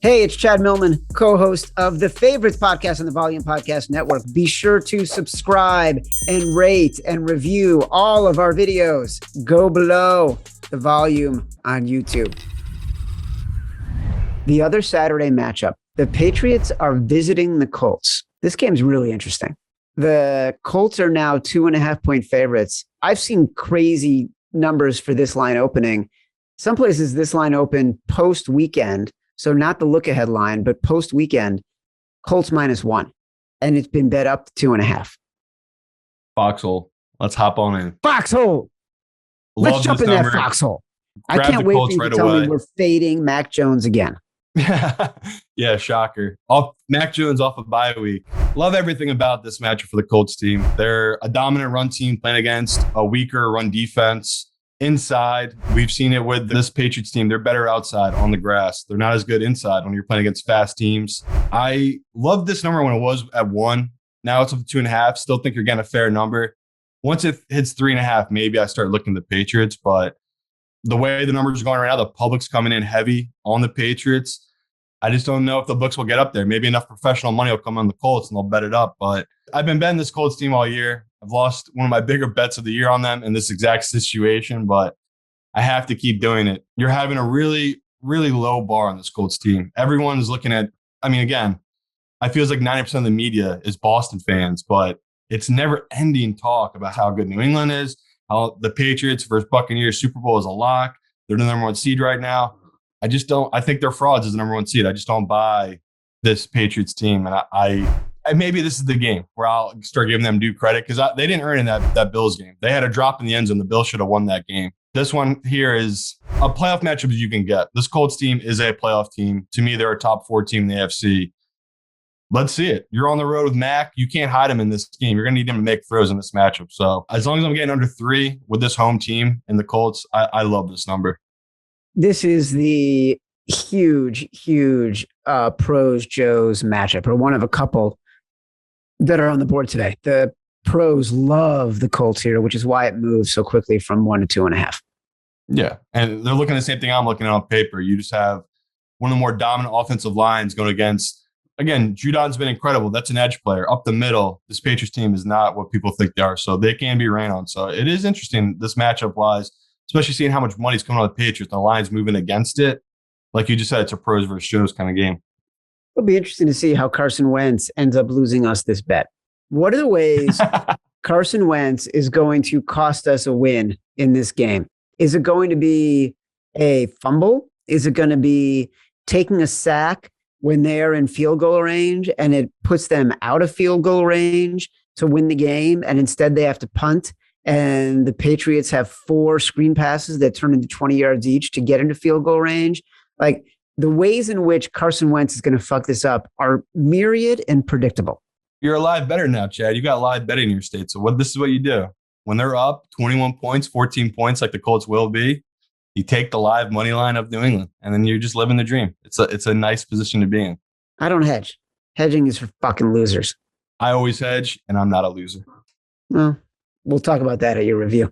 Hey, it's Chad Millman, co-host of the Favorites podcast on the Volume Podcast Network. Be sure to subscribe and rate and review all of our videos. Go below the volume on YouTube. The other Saturday matchup, the Patriots are visiting the Colts. This game's really interesting. The Colts are now 2.5-point favorites. I've seen crazy numbers for this line opening. Some places this line opened post-weekend. So not the look-ahead line, but post-weekend, Colts -1. And it's been bet up to 2.5. Foxhole. Let's hop on in. Foxhole. Let's jump in that foxhole. I can't wait for you to tell me we're fading Mac Jones again. Yeah, shocker. Mac Jones off of bye week. Love everything about this matchup for the Colts team. They're a dominant run team playing against a weaker run defense. Inside, we've seen it with this Patriots team. They're better outside on the grass. They're not as good inside when you're playing against fast teams. I loved this number when it was at 1. Now it's up to 2.5. Still think you're getting a fair number. Once it hits 3.5, maybe I start looking at the Patriots. But the way the numbers are going right now, the public's coming in heavy on the Patriots. I just don't know if the books will get up there. Maybe enough professional money will come on the Colts and they'll bet it up. But I've been betting this Colts team all year. I've lost one of my bigger bets of the year on them in this exact situation, but I have to keep doing it. You're having a really, really low bar on this Colts team. Everyone's looking at, again, I feel like 90% of the media is Boston fans, but it's never ending talk about how good New England is, how the Patriots versus Buccaneers Super Bowl is a lock. They're the number 1 seed right now. I think they're frauds as the number 1 seed. I just don't buy this Patriots team. And maybe this is the game where I'll start giving them due credit because they didn't earn in that Bills game. They had a drop in the end zone. The Bills should have won that game. This one here is a playoff matchup you can get. This Colts team is a playoff team. To me, they're a top 4 team in the AFC. Let's see it. You're on the road with Mac. You can't hide him in this game. You're going to need him to make throws in this matchup. So as long as I'm getting under 3 with this home team and the Colts, I love this number. This is the huge pros Joes matchup, or one of a couple that are on the board today. The pros love the Colts here, which is why it moves so quickly from 1 to 2.5. Yeah, and they're looking at the same thing I'm looking at on paper. You just have one of the more dominant offensive lines going against, again, Judon's been incredible. That's an edge player. Up the middle, this Patriots team is not what people think they are, so they can be ran on. So it is interesting, this matchup-wise, especially seeing how much money's coming on the Patriots. The line's moving against it. Like you just said, it's a pros versus Joes kind of game. It'll be interesting to see how Carson Wentz ends up losing us this bet. What are the ways Carson Wentz is going to cost us a win in this game? Is it going to be a fumble? Is it going to be taking a sack when they're in field goal range and it puts them out of field goal range to win the game, and instead they have to punt and the Patriots have 4 screen passes that turn into 20 yards each to get into field goal range? Like, the ways in which Carson Wentz is going to fuck this up are myriad and predictable. You're a live bettor now, Chad. You got live betting in your state. So this is what you do. When they're up 21 points, 14 points, like the Colts will be, you take the live money line of New England, and then you're just living the dream. It's a nice position to be in. I don't hedge. Hedging is for fucking losers. I always hedge, and I'm not a loser. Well, we'll talk about that at your review.